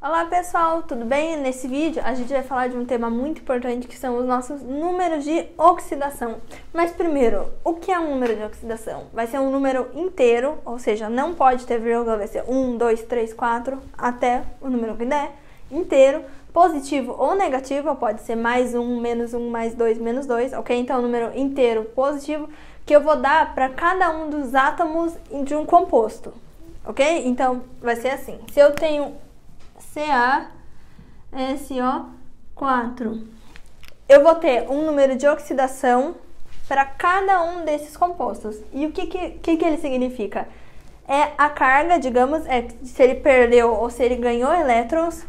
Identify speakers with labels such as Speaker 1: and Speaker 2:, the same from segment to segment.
Speaker 1: Olá pessoal, tudo bem? Nesse vídeo a gente vai falar de um tema muito importante que são os nossos números de oxidação. Mas primeiro, o que é um número de oxidação? Vai ser um número inteiro, ou seja, não pode ter vírgula, vai ser 1, 2, 3, 4, até o número que der, inteiro, positivo ou negativo, pode ser mais 1, menos 1, mais 2, menos 2, ok? Então, o número inteiro positivo que eu vou dar para cada um dos átomos de um composto, ok? Então, vai ser assim, se eu tenho CaSO4, eu vou ter um número de oxidação para cada um desses compostos. E o que ele significa? É a carga, digamos, se ele perdeu ou se ele ganhou elétrons,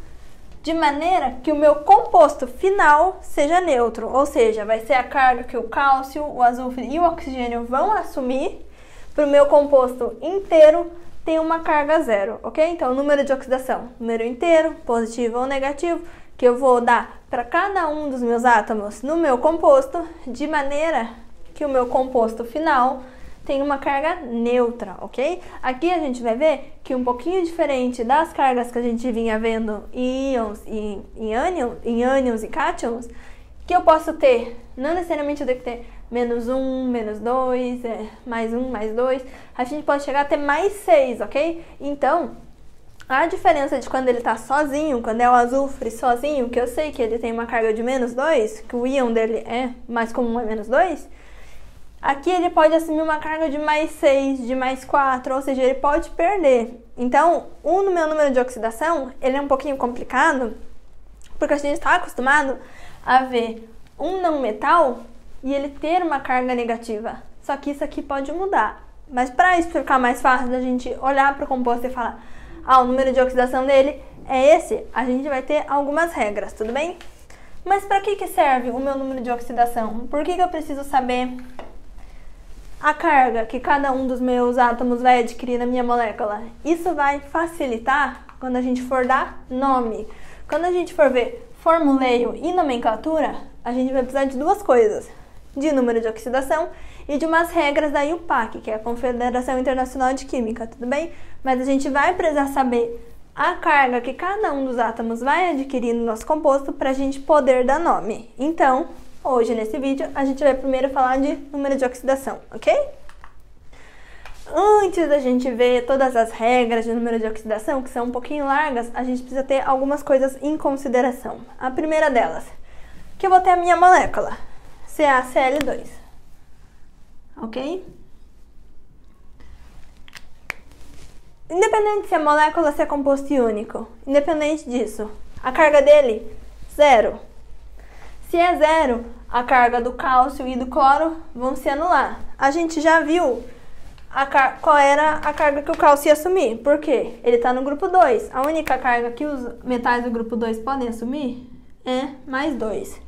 Speaker 1: de maneira que o meu composto final seja neutro, ou seja, vai ser a carga que o cálcio, o azufre e o oxigênio vão assumir para o meu composto inteiro tem uma carga zero, ok? Então, número de oxidação, número inteiro, positivo ou negativo, que eu vou dar para cada um dos meus átomos no meu composto, de maneira que o meu composto final tem uma carga neutra, ok? Aqui a gente vai ver que um pouquinho diferente das cargas que a gente vinha vendo em íons e em ânions e cátions, que eu posso ter, não necessariamente eu tenho que ter menos 1, menos 2, mais 1, mais 2, a gente pode chegar a ter mais 6, ok? Então, a diferença de quando ele está sozinho, quando é o azufre sozinho, que eu sei que ele tem uma carga de menos 2, que o íon dele é mais comum é menos 2, aqui ele pode assumir uma carga de mais 6, de mais 4, ou seja, ele pode perder. Então, o meu número de oxidação, ele é um pouquinho complicado, porque a gente está acostumado a ver um não metal e ele ter uma carga negativa. Só que isso aqui pode mudar. Mas para isso ficar mais fácil da gente olhar para o composto e falar, o número de oxidação dele é esse, a gente vai ter algumas regras, tudo bem? Mas para que serve o meu número de oxidação? Por que eu preciso saber a carga que cada um dos meus átomos vai adquirir na minha molécula? Isso vai facilitar quando a gente for dar nome. Quando a gente for ver formuleio e nomenclatura, a gente vai precisar de duas coisas, de número de oxidação e de umas regras da IUPAC, que é a Confederação Internacional de Química, tudo bem? Mas a gente vai precisar saber a carga que cada um dos átomos vai adquirir no nosso composto para a gente poder dar nome. Então, hoje nesse vídeo, a gente vai primeiro falar de número de oxidação, ok? Antes da gente ver todas as regras de número de oxidação, que são um pouquinho largas, a gente precisa ter algumas coisas em consideração. A primeira delas, que eu vou ter a minha molécula, CaCl2, ok? Independente se a molécula é composto iônico, independente disso, a carga dele, zero. Se é zero, a carga do cálcio e do cloro vão se anular. A gente já viu qual era a carga que o cálcio ia assumir. Por quê? Ele está no grupo 2. A única carga que os metais do grupo 2 podem assumir é mais 2.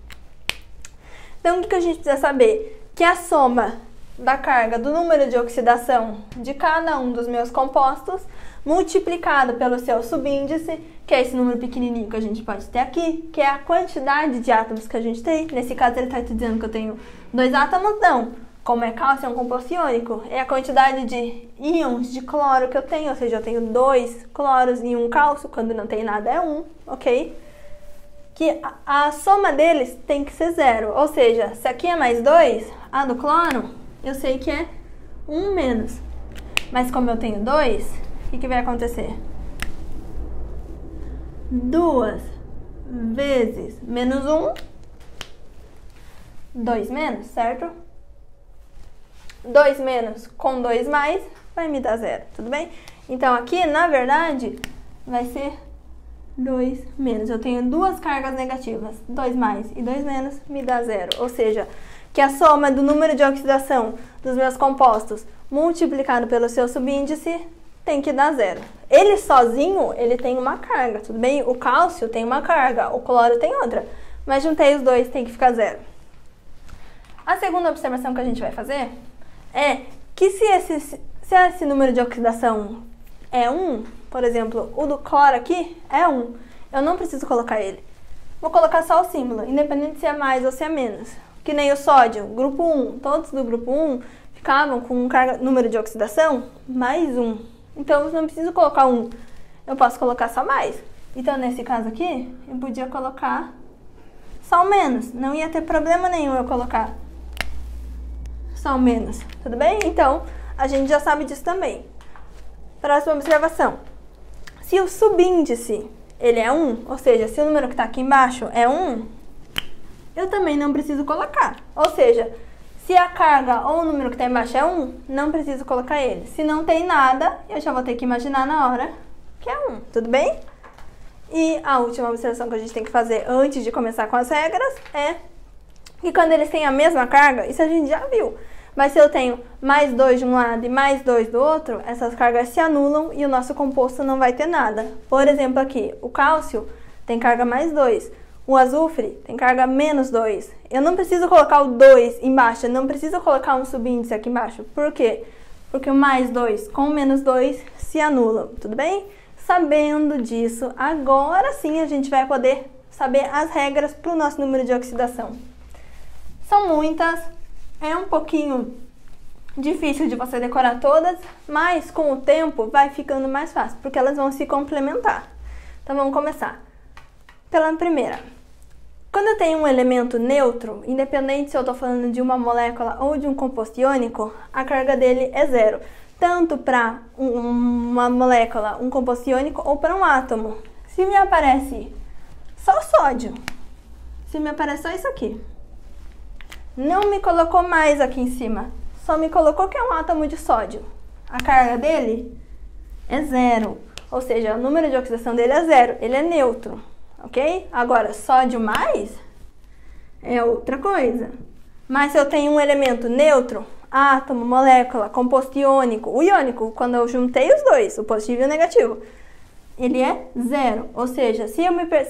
Speaker 1: Então, o que a gente precisa saber? Que a soma da carga do número de oxidação de cada um dos meus compostos, multiplicado pelo seu subíndice, que é esse número pequenininho que a gente pode ter aqui, que é a quantidade de átomos que a gente tem. Nesse caso, ele está te dizendo que eu tenho 2 átomos? Não. Como é cálcio, é um composto iônico, é a quantidade de íons de cloro que eu tenho, ou seja, eu tenho 2 cloros e 1 cálcio, quando não tem nada é 1, ok? Que a soma deles tem que ser 0, ou seja, se aqui é mais 2, a do cloro, eu sei que é 1 menos. Mas como eu tenho 2, o que vai acontecer? 2 vezes menos 1, 2 menos, certo? 2 menos com 2 mais vai me dar 0, tudo bem? Então aqui, na verdade, vai ser 2 menos. Eu tenho duas cargas negativas, 2 mais e 2 menos me dá 0. Ou seja, que a soma do número de oxidação dos meus compostos multiplicado pelo seu subíndice tem que dar 0. Ele sozinho, ele tem uma carga, tudo bem? O cálcio tem uma carga, o cloro tem outra. Mas juntei os dois, tem que ficar 0. A segunda observação que a gente vai fazer é que se esse número de oxidação é 1, por exemplo, o do cloro aqui é 1, eu não preciso colocar ele. Vou colocar só o símbolo, independente se é mais ou se é menos. Que nem o sódio, grupo 1, todos do grupo 1 ficavam com um número de oxidação mais 1. Então, eu não preciso colocar 1, eu posso colocar só mais. Então, nesse caso aqui, eu podia colocar só o menos. Não ia ter problema nenhum eu colocar só o menos. Tudo bem? Então, a gente já sabe disso também. Próxima observação. Se o subíndice, ele é 1, ou seja, se o número que está aqui embaixo é 1, eu também não preciso colocar. Ou seja, se a carga ou o número que está embaixo é 1, não preciso colocar ele. Se não tem nada, eu já vou ter que imaginar na hora que é 1. Tudo bem? E a última observação que a gente tem que fazer antes de começar com as regras é que quando eles têm a mesma carga, isso a gente já viu. Mas se eu tenho mais 2 de um lado e mais 2 do outro, essas cargas se anulam e o nosso composto não vai ter nada. Por exemplo aqui, o cálcio tem carga mais 2. O azufre tem carga menos 2. Eu não preciso colocar o 2 embaixo, eu não preciso colocar um subíndice aqui embaixo. Por quê? Porque o mais 2 com o menos 2 se anulam, tudo bem? Sabendo disso, agora sim a gente vai poder saber as regras para o nosso número de oxidação. São muitas, é um pouquinho difícil de você decorar todas, mas com o tempo vai ficando mais fácil, porque elas vão se complementar. Então vamos começar. Pela primeira. Quando eu tenho um elemento neutro, independente se eu estou falando de uma molécula ou de um composto iônico, a carga dele é 0. Tanto para uma molécula, um composto iônico ou para um átomo. Se me aparece só sódio, se me aparece só isso aqui, não me colocou mais aqui em cima, só me colocou que é um átomo de sódio, a carga dele é 0. Ou seja, o número de oxidação dele é 0, ele é neutro, ok? Agora, sódio mais é outra coisa. Mas se eu tenho um elemento neutro, átomo, molécula, composto iônico. O iônico, quando eu juntei os dois, o positivo e o negativo, ele é 0. Ou seja, se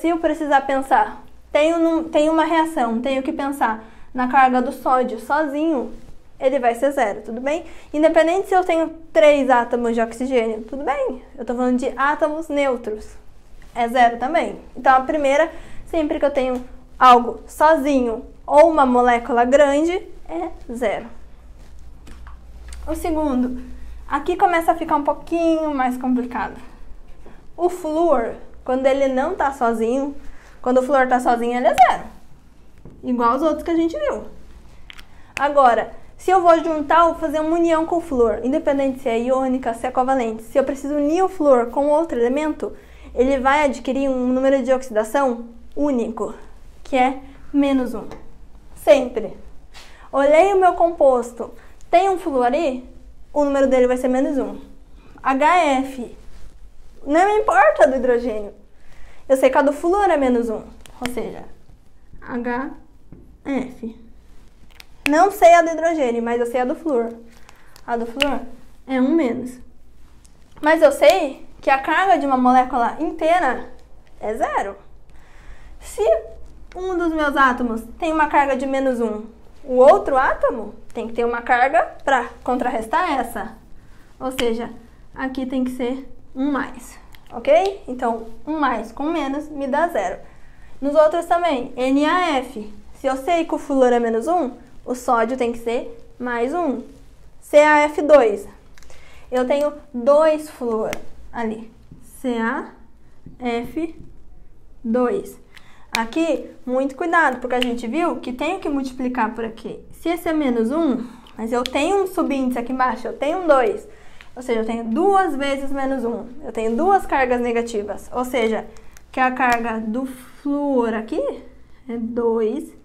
Speaker 1: eu precisar pensar, tenho uma reação, tenho que pensar na carga do sódio sozinho, ele vai ser 0, tudo bem? Independente se eu tenho 3 átomos de oxigênio, tudo bem? Eu estou falando de átomos neutros, é 0 também. Então, a primeira, sempre que eu tenho algo sozinho ou uma molécula grande, é 0. O segundo, aqui começa a ficar um pouquinho mais complicado. O flúor, quando ele não está sozinho, quando o flúor está sozinho, ele é 0. Igual os outros que a gente viu. Agora, se eu vou juntar ou fazer uma união com o flúor, independente se é iônica, se é covalente, se eu preciso unir o flúor com outro elemento, ele vai adquirir um número de oxidação único, que é menos 1. Sempre. Olhei o meu composto, tem um flúor aí, o número dele vai ser menos 1. HF, não me importa do hidrogênio. Eu sei que a do flúor é menos 1, ou seja, HF. Não sei a do hidrogênio, mas eu sei a do flúor. A do flúor é 1 menos. Mas eu sei que a carga de uma molécula inteira é 0. Se um dos meus átomos tem uma carga de menos 1, o outro átomo tem que ter uma carga para contrarrestar essa. Ou seja, aqui tem que ser 1 mais, ok? Então, 1 mais com menos me dá 0. Nos outros também, NaF. Se eu sei que o flúor é menos 1, o sódio tem que ser mais 1. CaF2. Eu tenho 2 flúor ali. CaF2. Aqui, muito cuidado, porque a gente viu que tenho que multiplicar por aqui. Se esse é menos 1, mas eu tenho um subíndice aqui embaixo, eu tenho um 2. Ou seja, eu tenho 2 vezes menos 1. Eu tenho 2 cargas negativas. Ou seja, que a carga do flúor aqui é 2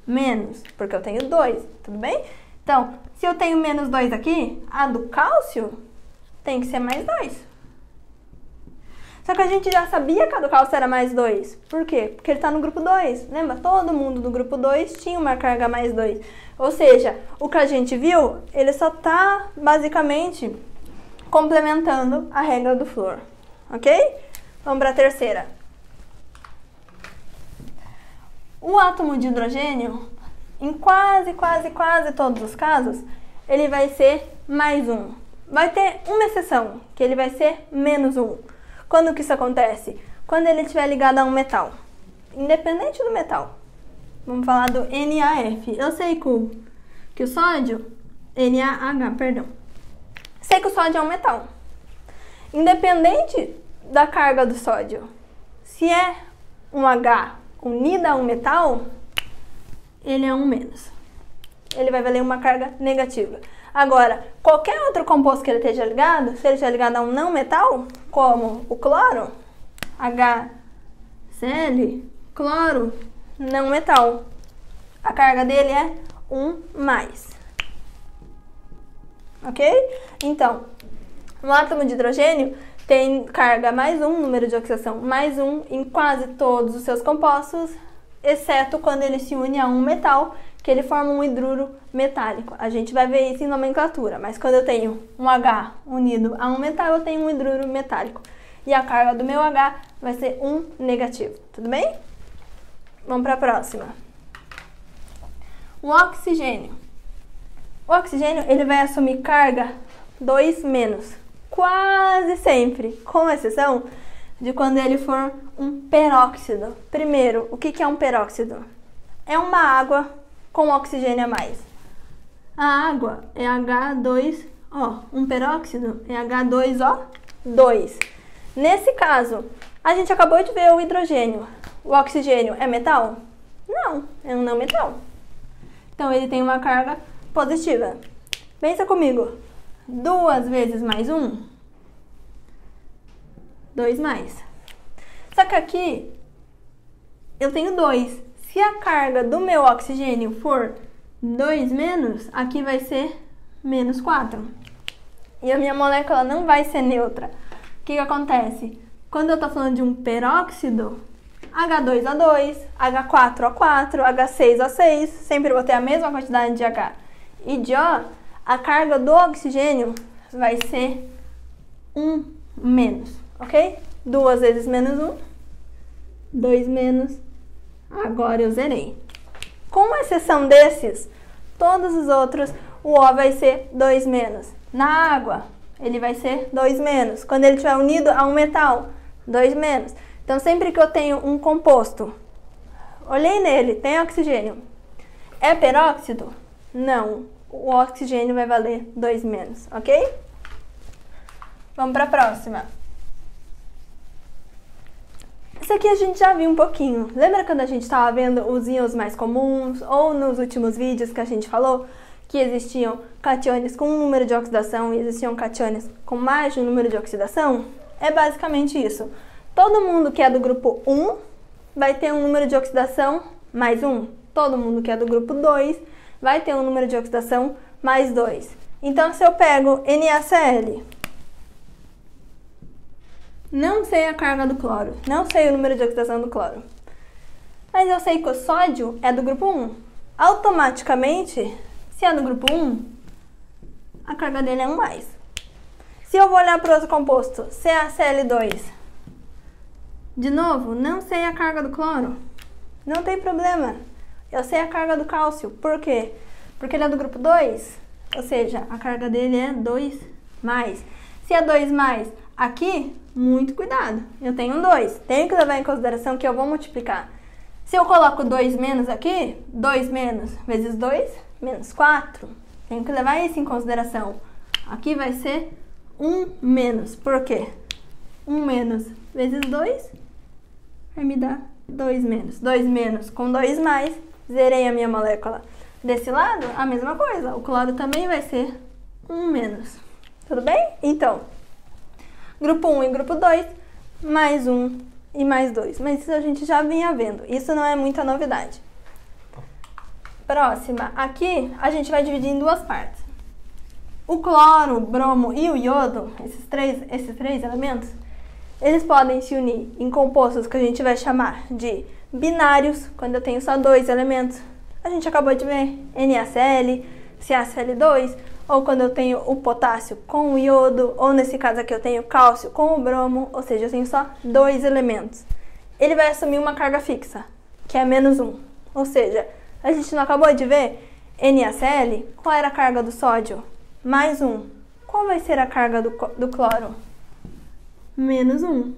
Speaker 1: menos, porque eu tenho 2, tudo bem? Então, se eu tenho menos 2 aqui, a do cálcio tem que ser mais 2. Só que a gente já sabia que a do cálcio era mais 2. Por quê? Porque ele está no grupo 2. Lembra? Todo mundo do grupo 2 tinha uma carga mais 2. Ou seja, o que a gente viu, ele só está basicamente complementando a regra do flúor. Ok? Vamos para a terceira. O átomo de hidrogênio, em quase todos os casos, ele vai ser mais 1. Vai ter uma exceção, que ele vai ser menos 1. Quando que isso acontece? Quando ele estiver ligado a um metal. Independente do metal. Vamos falar do NaF. Eu sei que o sódio... NaH, perdão. Sei que o sódio é um metal. Independente da carga do sódio. Se é um H unido a um metal, ele é um menos. Ele vai valer uma carga negativa. Agora, qualquer outro composto que ele esteja ligado, se ele estiver ligado a um não metal, como o cloro, HCl, cloro, não metal, a carga dele é 1+. Ok? Então, um átomo de hidrogênio tem carga +1, número de oxidação +1 em quase todos os seus compostos, exceto quando ele se une a um metal, que ele forma um hidruro metálico. A gente vai ver isso em nomenclatura, mas quando eu tenho um H unido a um metal, eu tenho um hidruro metálico. E a carga do meu H vai ser 1 negativo, tudo bem? Vamos para a próxima. O oxigênio. O oxigênio, ele vai assumir carga 2-, quase sempre, com exceção de quando ele for um peróxido. Primeiro, o que é um peróxido? É uma água com oxigênio a mais. A água é H2O, um peróxido é H2O2. Nesse caso, a gente acabou de ver o hidrogênio. O oxigênio é metal? Não, é um não metal. Então, ele tem uma carga positiva. Pensa comigo. 2 vezes mais 1? 2+. Só que aqui, eu tenho 2. Se a carga do meu oxigênio for 2-, aqui vai ser -4. E a minha molécula não vai ser neutra. O que acontece? Quando eu estou falando de um peróxido, H2O2, H4O4, H6O6, sempre vou ter a mesma quantidade de H e de O, a carga do oxigênio vai ser 1-, ok? 2 vezes -1, 2-. Agora eu zerei. Com exceção desses, todos os outros, o O vai ser 2-. Na água, ele vai ser 2-. Quando ele estiver unido a um metal, 2-. Então, sempre que eu tenho um composto, olhei nele, tem oxigênio, é peróxido? Não. O oxigênio vai valer 2-, ok? Vamos para a próxima. Isso aqui a gente já viu um pouquinho. Lembra quando a gente estava vendo os íons mais comuns, ou nos últimos vídeos que a gente falou que existiam cationes com um número de oxidação e existiam cationes com mais de um número de oxidação? É basicamente isso. Todo mundo que é do grupo 1 vai ter um número de oxidação +1. Todo mundo que é do grupo 2 vai ter um número de oxidação +2. Então, se eu pego NaCl, não sei a carga do cloro, não sei o número de oxidação do cloro, mas eu sei que o sódio é do grupo 1. Automaticamente, se é do grupo 1, a carga dele é 1+. Se eu vou olhar para o outro composto, CaCl2, de novo, não sei a carga do cloro, não tem problema. Eu sei a carga do cálcio. Por quê? Porque ele é do grupo 2, ou seja, a carga dele é 2+. Se é 2+, aqui, muito cuidado. Eu tenho 2. Tenho que levar em consideração que eu vou multiplicar. Se eu coloco 2- aqui, 2- vezes 2, -4. Tenho que levar isso em consideração. Aqui vai ser 1-. Por quê? 1- vezes 2 vai me dar 2-. 2- com 2+, zerei a minha molécula. Desse lado, a mesma coisa. O cloro também vai ser 1-. Tudo bem? Então, grupo 1 e grupo 2, +1 e +2. Mas isso a gente já vinha vendo. Isso não é muita novidade. Próxima. Aqui, a gente vai dividir em duas partes. O cloro, o bromo e o iodo, esses três elementos, eles podem se unir em compostos que a gente vai chamar de binários, quando eu tenho só 2 elementos. A gente acabou de ver NaCl, CaCl2, ou quando eu tenho o potássio com o iodo, ou nesse caso aqui eu tenho cálcio com o bromo, ou seja, eu tenho só 2 elementos. Ele vai assumir uma carga fixa, que é -1. Ou seja, a gente não acabou de ver NaCl? Qual era a carga do sódio? +1. Qual vai ser a carga do cloro? -1.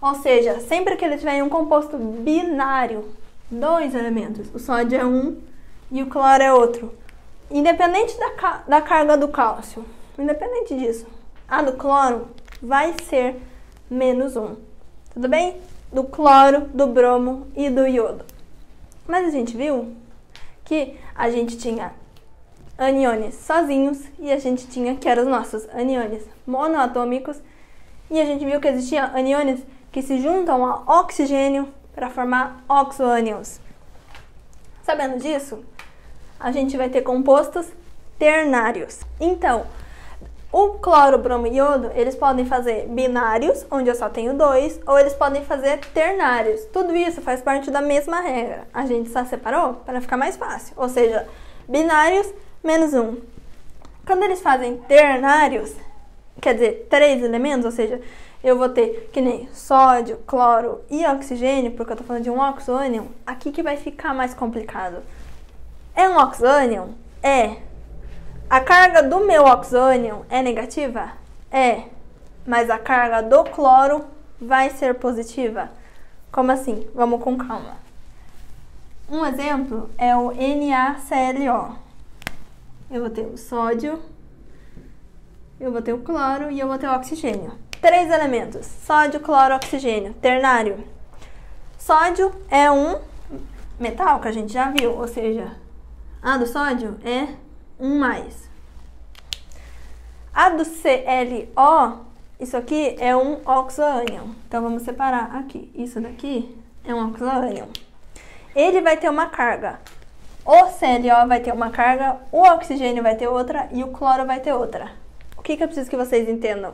Speaker 1: Ou seja, sempre que ele tiver em um composto binário, 2 elementos, o sódio é 1 e o cloro é outro. Independente da carga do cálcio, independente disso, a do cloro vai ser -1. Tudo tudo bem? Do cloro, do bromo e do iodo. Mas a gente viu que a gente tinha aniões sozinhos e a gente tinha que eram os nossos aniões monoatômicos, e a gente viu que existiam aniões que se juntam ao oxigênio para formar oxoânions. Sabendo disso, a gente vai ter compostos ternários. Então, o cloro, bromo e iodo, eles podem fazer binários, onde eu só tenho 2, ou eles podem fazer ternários. Tudo isso faz parte da mesma regra. A gente só separou para ficar mais fácil. Ou seja, binários menos 1. Quando eles fazem ternários, quer dizer, 3 elementos, ou seja, eu vou ter que nem sódio, cloro e oxigênio, porque eu tô falando de um oxoânion, aqui que vai ficar mais complicado. É um oxoânion? É. A carga do meu oxoânion é negativa? É. Mas a carga do cloro vai ser positiva? Como assim? Vamos com calma. Um exemplo é o NaClO. Eu vou ter o sódio, eu vou ter o cloro e eu vou ter o oxigênio. 3 elementos, sódio, cloro, oxigênio, ternário. Sódio é um metal que a gente já viu, ou seja, a do sódio é 1+. A do ClO, isso aqui é um oxoânion. Então vamos separar aqui. Isso daqui é um oxoânion. Ele vai ter uma carga. O ClO vai ter uma carga, o oxigênio vai ter outra e o cloro vai ter outra. O que eu preciso que vocês entendam?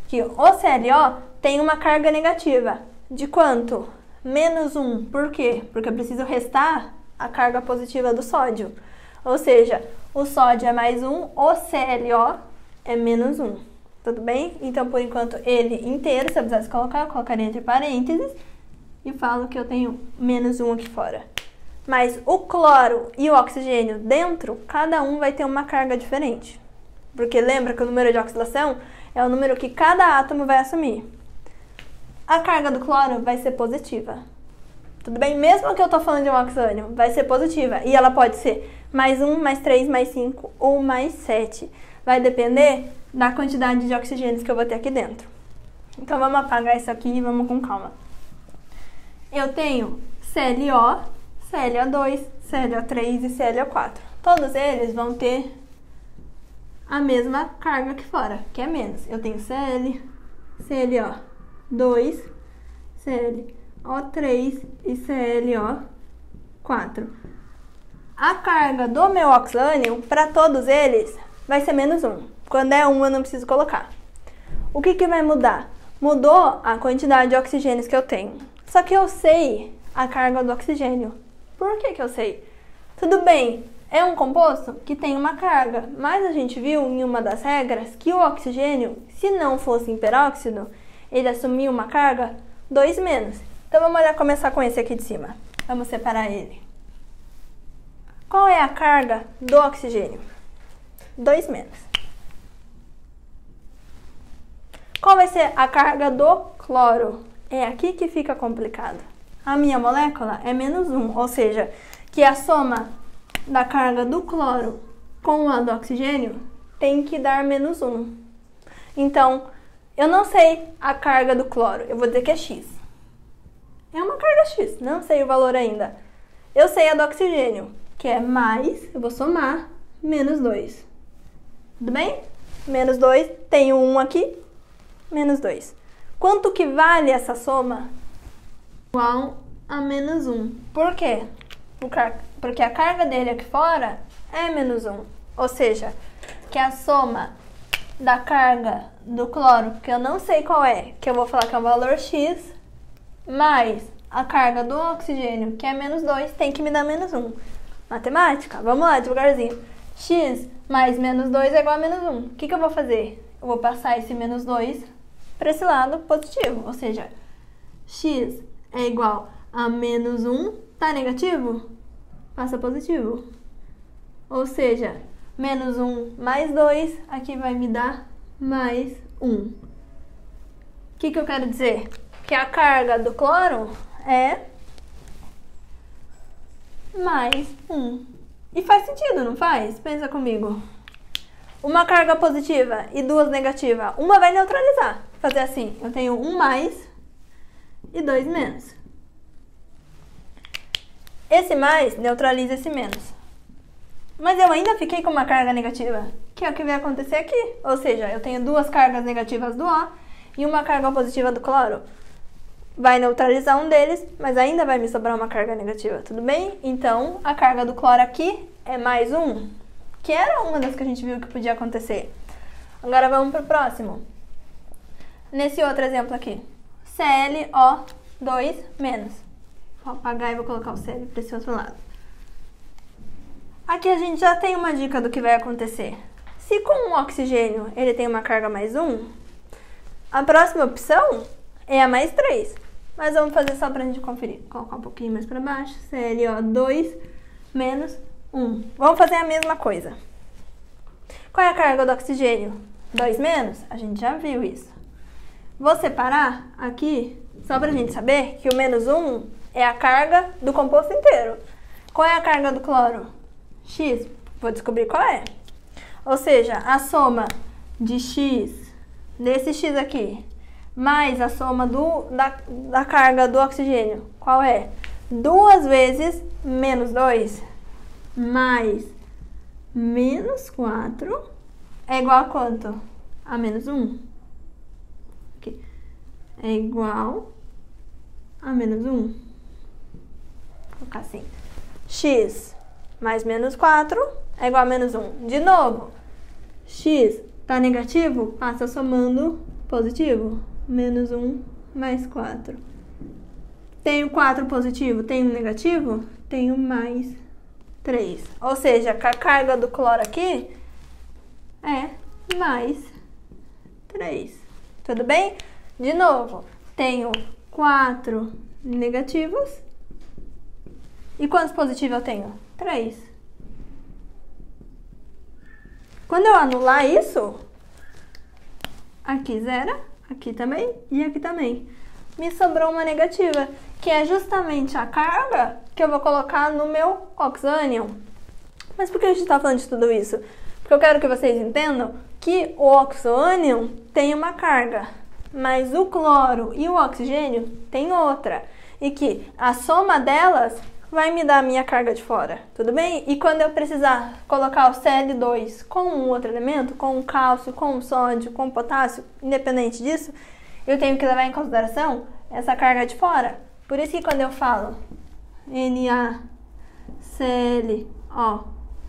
Speaker 1: Que o ClO tem uma carga negativa. De quanto? -1. Por quê? Porque eu preciso restar a carga positiva do sódio. Ou seja, o sódio é +1, o ClO é -1. Tudo bem? Então, por enquanto, ele inteiro, se eu precisasse colocar, eu colocaria entre parênteses e falo que eu tenho -1 aqui fora. Mas o cloro e o oxigênio dentro, cada um vai ter uma carga diferente. Porque lembra que o número de oxidação é o número que cada átomo vai assumir. A carga do cloro vai ser positiva. Tudo bem? Mesmo que eu tô falando de um oxônio, vai ser positiva. E ela pode ser +1, +3, +5 ou +7. Vai depender da quantidade de oxigênios que eu vou ter aqui dentro. Então vamos apagar isso aqui e vamos com calma. Eu tenho ClO, ClO2, ClO3 e ClO4. Todos eles vão ter a mesma carga aqui fora, que é menos. Eu tenho ClO2, ClO3 e ClO4. A carga do meu oxônio, para todos eles, vai ser -1. Quando é 1, eu não preciso colocar. O que vai mudar? Mudou a quantidade de oxigênios que eu tenho. Só que eu sei a carga do oxigênio. Por que eu sei? Tudo bem, é um composto que tem uma carga, mas a gente viu em uma das regras que o oxigênio, se não fosse em peróxido, ele assumia uma carga 2-. Então vamos começar com esse aqui de cima. Vamos separar ele. Qual é a carga do oxigênio? 2-. Qual vai ser a carga do cloro? É aqui que fica complicado. A minha molécula é -1, ou seja, que a soma da carga do cloro com a do oxigênio tem que dar -1. Então, eu não sei a carga do cloro, eu vou dizer que é X. É uma carga X, não sei o valor ainda. Eu sei a do oxigênio, que é mais, eu vou somar, -2. Tudo bem? -2, tenho 1 aqui, -2. Quanto que vale essa soma? Igual a -1. Por quê? Porque a carga dele aqui fora é -1. Ou seja, que a soma da carga do cloro, que eu não sei qual é, que eu vou falar que é um valor X, mais a carga do oxigênio, que é -2, tem que me dar -1. Matemática? Vamos lá, devagarzinho. X mais -2 é igual a -1. O que eu vou fazer? Eu vou passar esse -2 para esse lado positivo, ou seja, X é igual a -1, tá negativo? Passa positivo. Ou seja, -1 mais 2, aqui vai me dar +1. O que eu quero dizer? Que a carga do cloro é +1. E faz sentido, não faz? Pensa comigo. Uma carga positiva e 2 negativas. Uma vai neutralizar. Fazer assim, eu tenho 1 mais e 2 menos. Esse mais neutraliza esse menos. Mas eu ainda fiquei com uma carga negativa, que é o que vai acontecer aqui. Ou seja, eu tenho duas cargas negativas do O e uma carga positiva do cloro. Vai neutralizar um deles, mas ainda vai me sobrar uma carga negativa, tudo bem? Então, a carga do cloro aqui é mais 1, que era uma das que a gente viu que podia acontecer. Agora vamos para o próximo. Nesse outro exemplo aqui, ClO2 menos. Vou apagar e vou colocar o Cl para esse outro lado. Aqui a gente já tem uma dica do que vai acontecer. Se com um oxigênio ele tem uma carga mais 1, a próxima opção é a mais 3. Mas vamos fazer só para a gente conferir. Vou colocar um pouquinho mais para baixo. ClO2 menos 1. Vamos fazer a mesma coisa. Qual é a carga do oxigênio? 2 menos? A gente já viu isso. Vou separar aqui, só para a gente saber que o menos 1 é a carga do composto inteiro. Qual é a carga do cloro? X. Vou descobrir qual é. Ou seja, a soma de X, desse X aqui, mais a soma da carga do oxigênio, qual é? 2 vezes menos 2 mais menos 4 é igual a quanto? A menos 1. Aqui. É igual a menos 1. Vou colocar assim. X mais menos 4 é igual a menos 1. De novo, x está negativo, passa somando positivo. Menos 1 mais 4. Tenho 4 positivo, tenho negativo? Tenho mais 3. Ou seja, que a carga do cloro aqui é mais 3. Tudo bem? De novo, tenho 4 negativos. E quantos positivos eu tenho? 3. Quando eu anular isso, aqui zera, aqui também e aqui também. Me sobrou uma negativa, que é justamente a carga que eu vou colocar no meu oxônio. Mas por que a gente está falando de tudo isso? Porque eu quero que vocês entendam que o oxônio tem uma carga, mas o cloro e o oxigênio tem outra. E que a soma delas vai me dar a minha carga de fora, tudo bem? E quando eu precisar colocar o Cl2 com um outro elemento, com um cálcio, com um sódio, com um potássio, independente disso, eu tenho que levar em consideração essa carga de fora. Por isso que quando eu falo NaClO,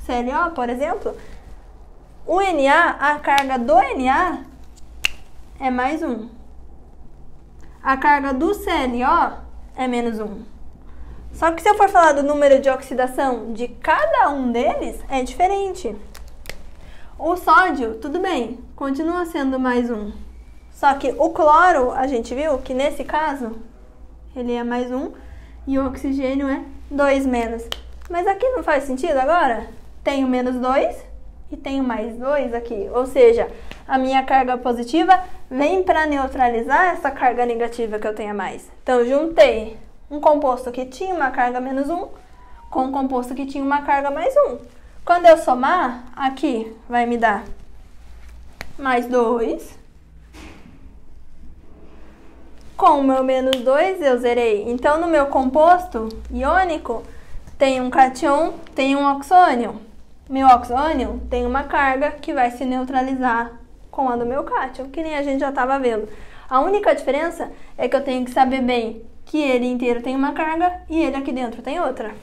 Speaker 1: ClO, por exemplo, o Na, a carga do Na é mais 1. A carga do ClO é menos 1. Só que se eu for falar do número de oxidação de cada um deles, é diferente. O sódio, tudo bem, continua sendo mais 1. Só que o cloro, a gente viu que nesse caso, ele é mais 1 e o oxigênio é 2 menos. Mas aqui não faz sentido agora? Tenho menos 2 e tenho mais 2 aqui. Ou seja, a minha carga positiva vem para neutralizar essa carga negativa que eu tenho a mais. Então, juntei um composto que tinha uma carga menos 1 com um composto que tinha uma carga mais 1. Quando eu somar, aqui vai me dar mais 2. Com o meu menos 2 eu zerei. Então, no meu composto iônico, tem um cátion, tem um oxônio. Meu oxônio tem uma carga que vai se neutralizar com a do meu cátion, que nem a gente já estava vendo. A única diferença é que eu tenho que saber bem que ele inteiro tem uma carga e ele aqui dentro tem outra.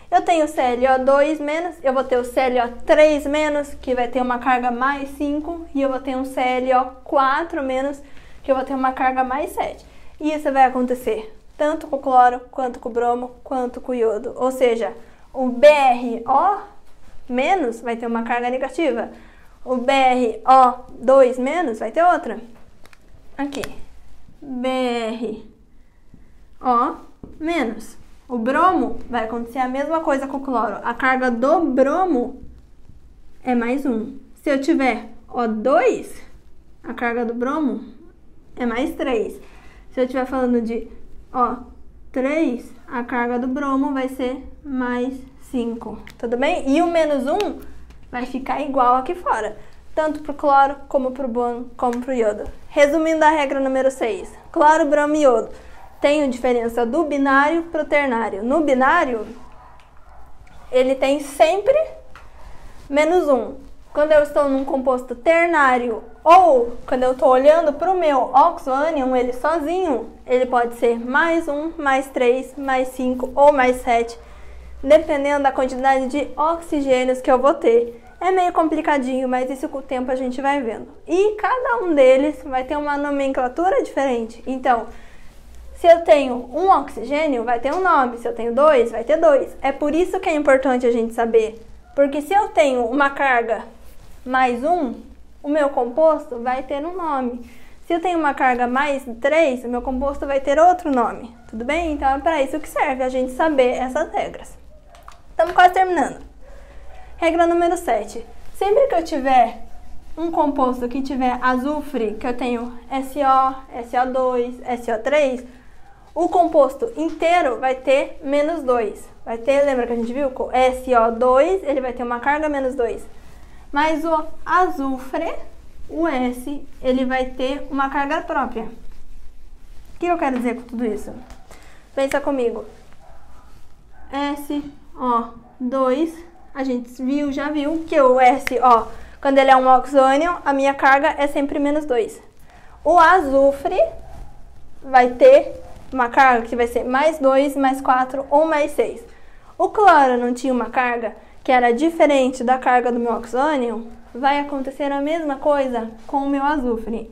Speaker 1: Eu tenho o ClO2 menos, eu vou ter o ClO3 menos, que vai ter uma carga mais 5, e eu vou ter um ClO4 menos, que eu vou ter uma carga mais 7. E isso vai acontecer tanto com o cloro, quanto com o bromo, quanto com o iodo. Ou seja, o BrO menos vai ter uma carga negativa. O BrO2 menos vai ter outra. Aqui. BrO menos. O bromo vai acontecer a mesma coisa com o cloro. A carga do bromo é mais 1. Se eu tiver O2, a carga do bromo é mais 3. Se eu estiver falando de O3, a carga do bromo vai ser mais 5. Tudo bem? E o menos 1 vai ficar igual aqui fora. Tanto para o cloro, como para o bromo, como para o iodo. Resumindo a regra número 6. Cloro, bromo e iodo tenho diferença do binário para o ternário. No binário, ele tem sempre menos 1. Quando eu estou num composto ternário ou quando eu estou olhando para o meu oxoânion, ele sozinho, ele pode ser mais 1, mais 3, mais 5 ou mais 7, dependendo da quantidade de oxigênios que eu vou ter. É meio complicadinho, mas isso com o tempo a gente vai vendo. E cada um deles vai ter uma nomenclatura diferente. Então, se eu tenho um oxigênio, vai ter um nome. Se eu tenho 2, vai ter 2. É por isso que é importante a gente saber. Porque se eu tenho uma carga mais 1, o meu composto vai ter um nome. Se eu tenho uma carga mais 3, o meu composto vai ter outro nome. Tudo bem? Então é para isso que serve a gente saber essas regras. Estamos quase terminando. Regra número 7. Sempre que eu tiver um composto que tiver azufre, que eu tenho SO, SO2, SO3, o composto inteiro vai ter menos 2. Vai ter, lembra que a gente viu? Com SO2, ele vai ter uma carga menos 2. Mas o azufre, o S, ele vai ter uma carga própria. O que eu quero dizer com tudo isso? Pensa comigo. SO2, a gente já viu que o SO, quando ele é um oxônio, a minha carga é sempre menos 2. O azufre vai ter uma carga que vai ser mais 2, mais 4 ou mais 6. O cloro não tinha uma carga que era diferente da carga do meu oxônio, vai acontecer a mesma coisa com o meu azufre.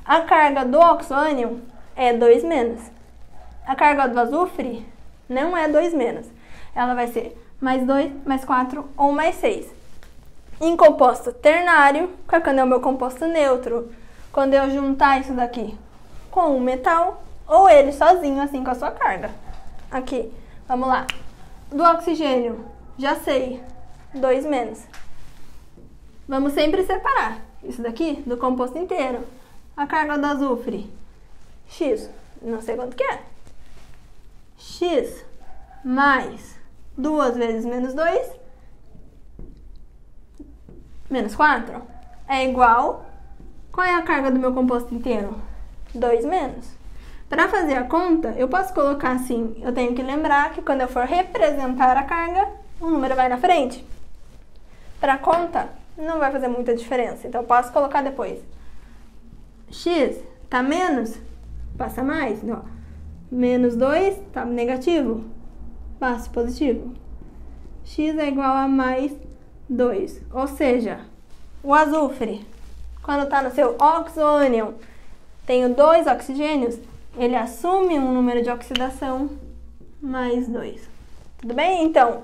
Speaker 1: A carga do oxônio é 2 menos. A carga do azufre não é 2 menos. Ela vai ser mais 2, mais 4 ou mais 6. Em composto ternário, quando é o meu composto neutro, quando eu juntar isso daqui com o metal, ou ele sozinho, assim, com a sua carga. Aqui, vamos lá. Do oxigênio, já sei, 2 menos. Vamos sempre separar isso daqui do composto inteiro. A carga do azufre, X, não sei quanto que é. X mais 2 vezes menos 2, menos 4, é igual... Qual é a carga do meu composto inteiro? 2 menos. Para fazer a conta, eu posso colocar assim, eu tenho que lembrar que quando eu for representar a carga, o número vai na frente. Para a conta, não vai fazer muita diferença, então eu posso colocar depois. X tá menos, passa mais, ó. Menos 2 tá negativo, passa positivo. X é igual a mais 2, ou seja, o azufre, quando está no seu oxoânion, tenho 2 oxigênios, ele assume um número de oxidação mais 2. Tudo bem? Então,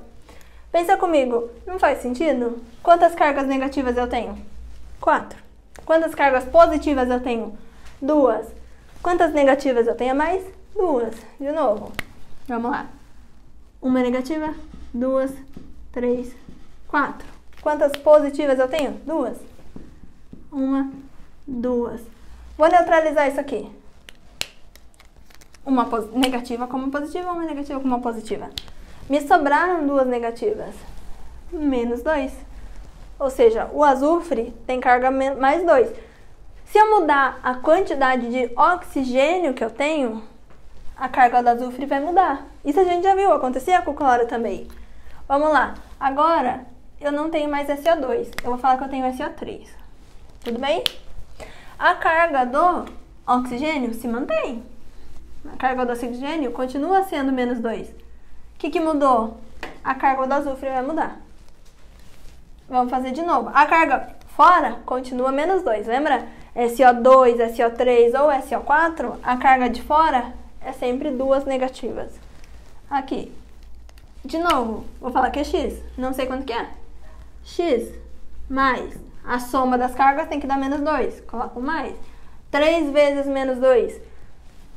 Speaker 1: pensa comigo, não faz sentido? Quantas cargas negativas eu tenho? 4. Quantas cargas positivas eu tenho? 2. Quantas negativas eu tenho a mais? 2. De novo, vamos lá. Uma negativa, 2, 3, 4. Quantas positivas eu tenho? 2. 1, 2. Vou neutralizar isso aqui. Uma negativa como positiva, uma negativa como positiva. Me sobraram 2 negativas. Menos 2. Ou seja, o azufre tem carga mais 2. Se eu mudar a quantidade de oxigênio que eu tenho, a carga do azufre vai mudar. Isso a gente já viu, acontecia com o cloro também. Vamos lá. Agora, eu não tenho mais SO2. Eu vou falar que eu tenho SO3. Tudo bem? A carga do oxigênio se mantém. A carga do oxigênio continua sendo menos 2. O que mudou? A carga do azufre vai mudar. Vamos fazer de novo. A carga fora continua menos 2. Lembra? SO2, SO3 ou SO4, a carga de fora é sempre 2 negativas. Aqui. De novo, vou falar que é X. Não sei quanto que é. X mais a soma das cargas tem que dar menos 2. Coloco mais. 3 vezes menos 2.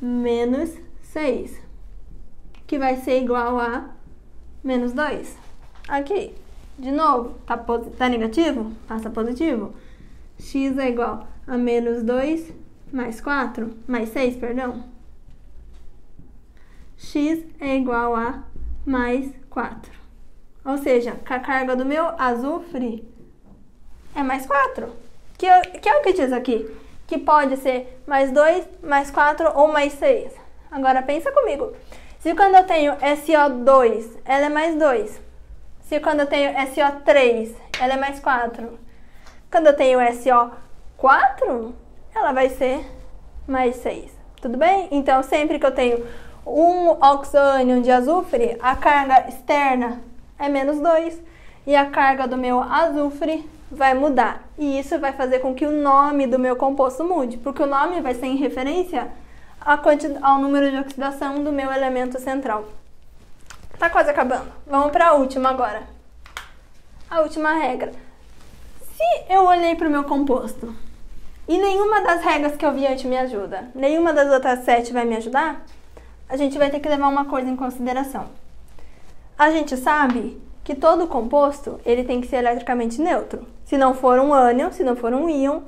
Speaker 1: Menos 6. Que vai ser igual a menos 2. Aqui. De novo, tá negativo? Passa positivo. X é igual a menos 2 mais 4, mais 6, perdão. X é igual a mais 4. Ou seja, que a carga do meu azufre é mais 4. Que é o que diz aqui? Que pode ser mais 2, mais 4 ou mais 6. Agora pensa comigo. Se quando eu tenho SO2, ela é mais 2. Se quando eu tenho SO3, ela é mais 4. Quando eu tenho SO4, ela vai ser mais 6. Tudo bem? Então, sempre que eu tenho um oxônio de azufre, a carga externa é menos 2. E a carga do meu azufre vai mudar. E isso vai fazer com que o nome do meu composto mude. Porque o nome vai ser em referência ao número de oxidação do meu elemento central. Tá quase acabando. Vamos para a última agora. A última regra. Se eu olhei para o meu composto e nenhuma das regras que eu vi antes me ajuda, nenhuma das outras 7 vai me ajudar, a gente vai ter que levar uma coisa em consideração. A gente sabe que todo composto ele tem que ser eletricamente neutro. Se não for um ânion, se não for um íon,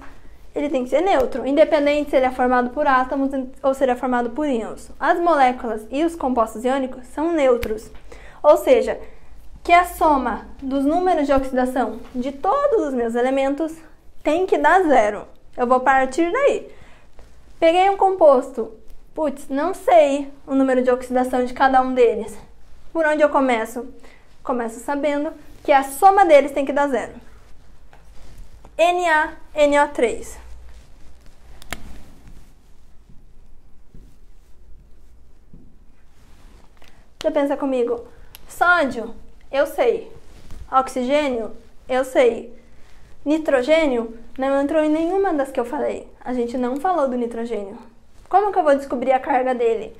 Speaker 1: ele tem que ser neutro, independente se ele é formado por átomos ou se ele é formado por íons. As moléculas e os compostos iônicos são neutros, ou seja, que a soma dos números de oxidação de todos os meus elementos tem que dar 0. Eu vou partir daí. Peguei um composto, putz, não sei o número de oxidação de cada um deles. Por onde eu começo? Começo sabendo que a soma deles tem que dar 0. NaNO3. Você pensa comigo, sódio, eu sei. Oxigênio, eu sei. Nitrogênio, não entrou em nenhuma das que eu falei. A gente não falou do nitrogênio. Como que eu vou descobrir a carga dele?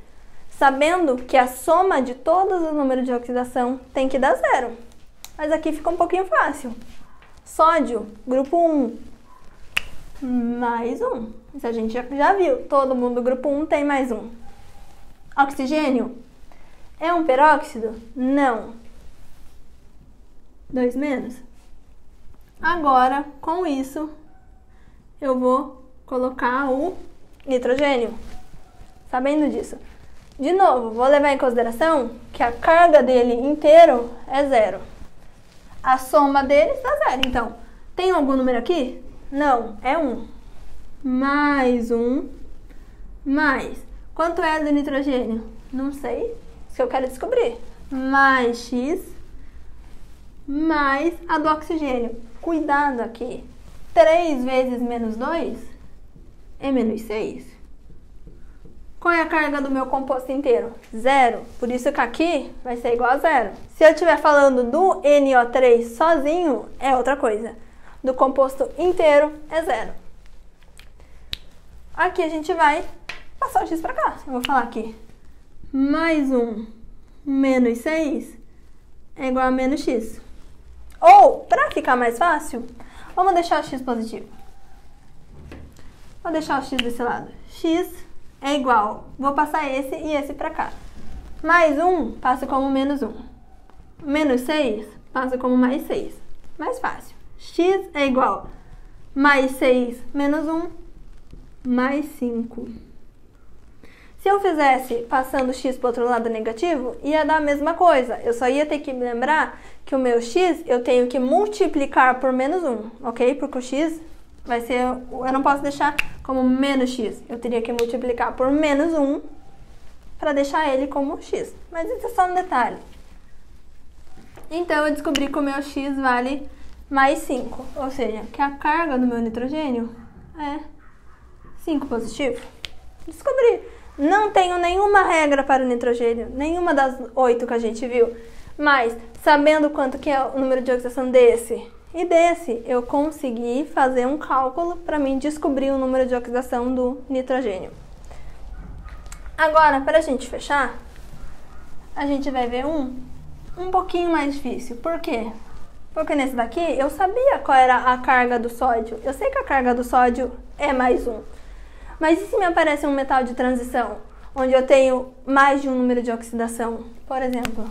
Speaker 1: Sabendo que a soma de todos os números de oxidação tem que dar 0. Mas aqui fica um pouquinho fácil. Sódio, grupo 1, mais 1. Isso a gente já viu. Todo mundo do grupo 1 tem mais 1. Oxigênio, é um peróxido? Não. 2 menos. Agora, com isso, eu vou colocar o nitrogênio. Sabendo disso. De novo, vou levar em consideração que a carga dele inteiro é 0. A soma deles dá 0. Então, tem algum número aqui? Não, é 1. Mais 1. Mais. Quanto é do nitrogênio? Não sei. Isso que eu quero descobrir. Mais X. Mais a do oxigênio. Cuidado aqui. 3 vezes menos 2 é menos 6. Qual é a carga do meu composto inteiro? 0. Por isso que aqui vai ser igual a 0. Se eu estiver falando do NO3 sozinho, é outra coisa. Do composto inteiro é 0. Aqui a gente vai passar o X para cá. Eu vou falar aqui. Mais 1 menos 6 é igual a menos X. Ou, para ficar mais fácil, vamos deixar o X positivo. Vou deixar o X desse lado. X é igual, vou passar esse e esse para cá. Mais 1 passa como menos 1. Menos 6 passa como mais 6. Mais fácil. X é igual mais 6 menos 1 mais 5. Se eu fizesse passando o X para o outro lado negativo, ia dar a mesma coisa. Eu só ia ter que me lembrar que o meu X eu tenho que multiplicar por menos 1, ok? Porque o X vai ser... Eu não posso deixar como menos X. Eu teria que multiplicar por menos 1 para deixar ele como X. Mas isso é só um detalhe. Então, eu descobri que o meu X vale mais 5. Ou seja, que a carga do meu nitrogênio é 5 positivo. Descobri. Não tenho nenhuma regra para o nitrogênio, nenhuma das 8 que a gente viu. Mas, sabendo quanto que é o número de oxidação desse e desse, eu consegui fazer um cálculo para mim descobrir o número de oxidação do nitrogênio. Agora, para a gente fechar, a gente vai ver um pouquinho mais difícil. Por quê? Porque nesse daqui eu sabia qual era a carga do sódio. Eu sei que a carga do sódio é mais 1. Mas e se me aparece um metal de transição, onde eu tenho mais de um número de oxidação? Por exemplo,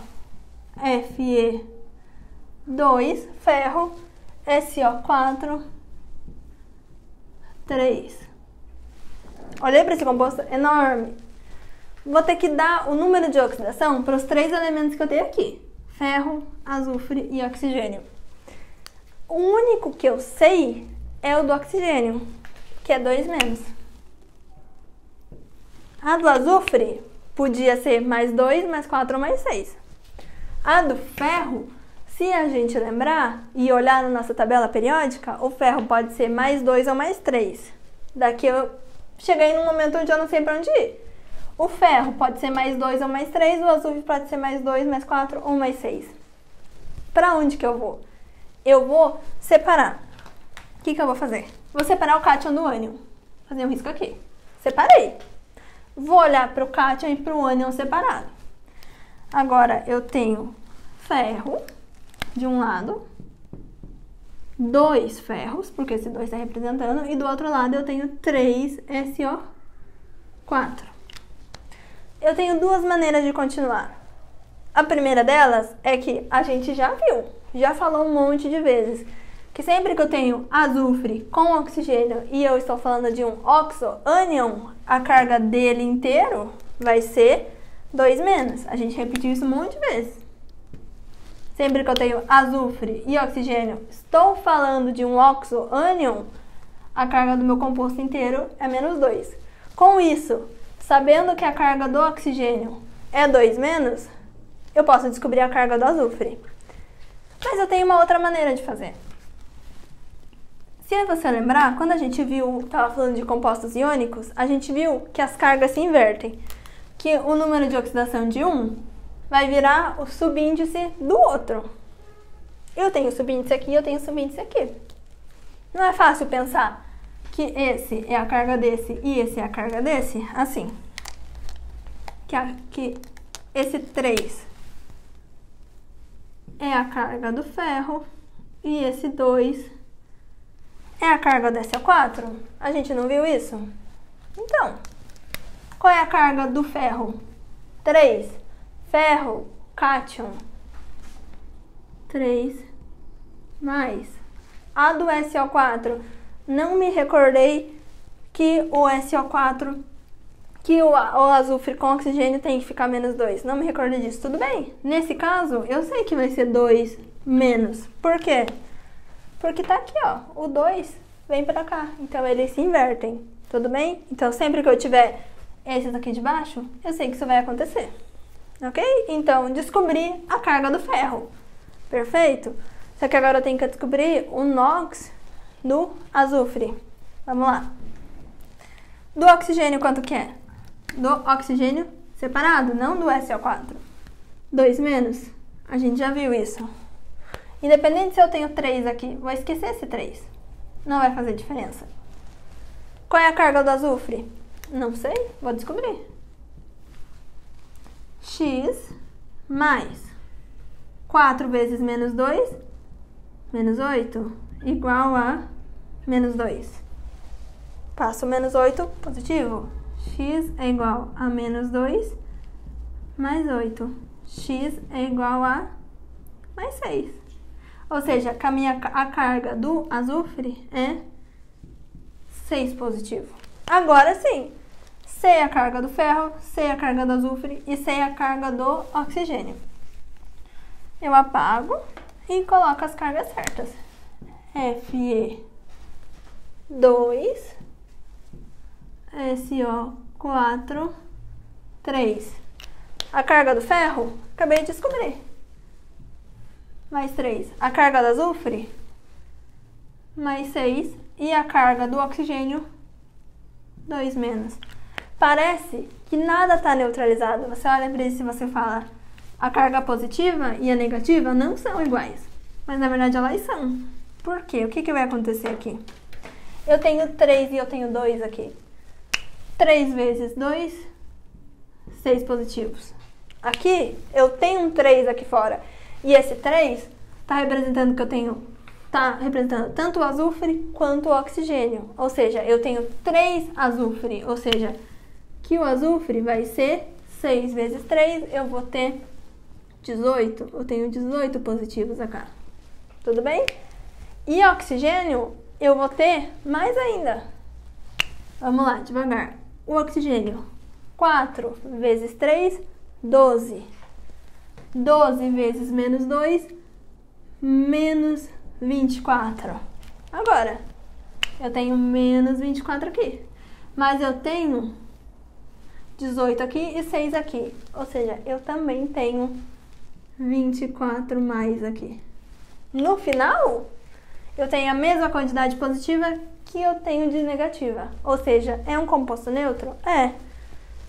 Speaker 1: Fe2, ferro, SO4, 3. Olhei para esse composto enorme. Vou ter que dar o número de oxidação para os 3 elementos que eu tenho aqui. Ferro, azufre e oxigênio. O único que eu sei é o do oxigênio, que é 2 menos. A do azufre, podia ser mais 2, mais 4 ou mais 6. A do ferro, se a gente lembrar e olhar na nossa tabela periódica, o ferro pode ser mais 2 ou mais 3. Daqui eu cheguei num momento onde eu não sei para onde ir. O ferro pode ser mais 2 ou mais 3, o azufre pode ser mais 2, mais 4 ou mais 6. Para onde que eu vou? Eu vou separar. O que eu vou fazer? Vou separar o cátion do ânion. Fazer um risco aqui. Separei. Vou olhar para o cátion e para o ânion separado. Agora, eu tenho ferro de um lado, 2 ferros, porque esse 2 está representando, e do outro lado eu tenho 3 SO4. Eu tenho duas maneiras de continuar. A primeira delas é que a gente já viu, já falou um monte de vezes, que sempre que eu tenho azufre com oxigênio e eu estou falando de um oxo-ânion, a carga dele inteiro vai ser 2-. A gente repetiu isso um monte de vezes. Sempre que eu tenho azufre e oxigênio, estou falando de um oxo-ânion, a carga do meu composto inteiro é -2. Com isso, sabendo que a carga do oxigênio é 2-, eu posso descobrir a carga do azufre. Mas eu tenho uma outra maneira de fazer. Se você lembrar, quando a gente estava falando de compostos iônicos, a gente viu que as cargas se invertem. Que o número de oxidação de um vai virar o subíndice do outro. Eu tenho subíndice aqui, eu tenho subíndice aqui. Não é fácil pensar que esse é a carga desse e esse é a carga desse? Assim. Que esse 3 é a carga do ferro e esse 2 é a carga do SO4? A gente não viu isso? Então, qual é a carga do ferro? 3. Ferro, cátion. 3 mais. A do SO4, não me recordei que o SO4, que o azufre com oxigênio tem que ficar -2. Não me recordei disso. Tudo bem. Nesse caso, eu sei que vai ser 2-. Por quê? Porque tá aqui, ó. O 2 vem pra cá. Então, eles se invertem. Tudo bem? Então, sempre que eu tiver esses aqui de baixo, eu sei que isso vai acontecer. Ok? Então, descobri a carga do ferro. Perfeito? Só que agora eu tenho que descobrir o NOx do azufre. Vamos lá. Do oxigênio, quanto que é? Do oxigênio separado, não do SO4. 2-. A gente já viu isso. Independente se eu tenho 3 aqui, vou esquecer esse 3. Não vai fazer diferença. Qual é a carga do azufre? Não sei, vou descobrir. X mais 4 vezes -2, -8, igual a -2. Passo -8 positivo. X é igual a -2 mais 8. X é igual a mais 6. Ou seja, a carga do azufre é 6 positivo. Agora sim, sei a carga do ferro, sei a carga do azufre e sei a carga do oxigênio. Eu apago e coloco as cargas certas. Fe2, SO4, 3. A carga do ferro, acabei de descobrir. Mais 3. A carga do azufre, mais 6. E a carga do oxigênio, 2-. Parece que nada está neutralizado. Você olha para isso e você fala, a carga positiva e a negativa não são iguais. Mas na verdade elas são. Por quê? O que vai acontecer aqui? Eu tenho 3 e eu tenho 2 aqui. 3 vezes 2, 6 positivos. Aqui, eu tenho um 3 aqui fora. E esse 3 está representando que eu tenho... Está representando tanto o azufre quanto o oxigênio. Ou seja, eu tenho 3 azufre. Ou seja, que o azufre vai ser 6 vezes 3, eu vou ter 18. Eu tenho 18 positivos acá. Tudo bem? E oxigênio, eu vou ter mais ainda. Vamos lá, devagar. O oxigênio, 4 vezes 3, 12. 12 vezes -2, menos 24. Agora, eu tenho menos 24 aqui. Mas eu tenho 18 aqui e 6 aqui. Ou seja, eu também tenho 24 mais aqui. No final, eu tenho a mesma quantidade positiva que eu tenho de negativa. Ou seja, é um composto neutro? É.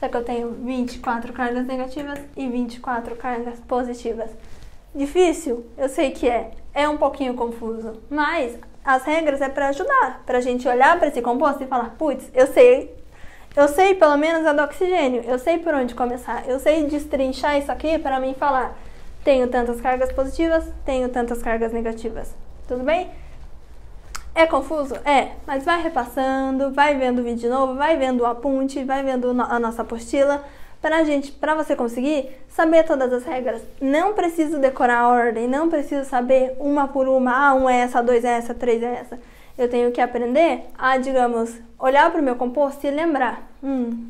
Speaker 1: Só que eu tenho 24 cargas negativas e 24 cargas positivas. Difícil? Eu sei que é. É um pouquinho confuso. Mas as regras é para ajudar. Pra gente olhar para esse composto e falar, putz, eu sei pelo menos a do oxigênio. Eu sei por onde começar. Eu sei destrinchar isso aqui para mim falar, tenho tantas cargas positivas, tenho tantas cargas negativas. Tudo bem? É confuso? É, mas vai repassando, vai vendo o vídeo de novo, vai vendo o apunte, vai vendo a nossa apostila, pra você conseguir saber todas as regras. Não preciso decorar a ordem, não preciso saber uma por uma, um é essa, dois é essa, três é essa. Eu tenho que aprender a, digamos, olhar para o meu composto e lembrar.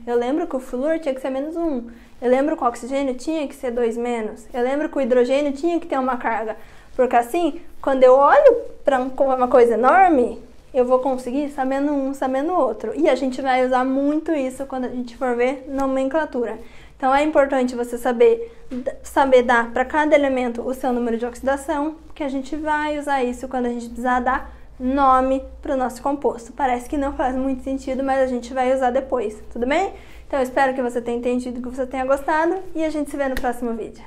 Speaker 1: Eu lembro que o flúor tinha que ser menos 1. Eu lembro que o oxigênio tinha que ser 2 menos. Eu lembro que o hidrogênio tinha que ter uma carga. Porque assim, quando eu olho para uma coisa enorme, eu vou conseguir sabendo um, sabendo o outro. E a gente vai usar muito isso quando a gente for ver nomenclatura. Então é importante você saber dar para cada elemento o seu número de oxidação, porque a gente vai usar isso quando a gente precisar dar nome para o nosso composto. Parece que não faz muito sentido, mas a gente vai usar depois, tudo bem? Então eu espero que você tenha entendido, que você tenha gostado e a gente se vê no próximo vídeo.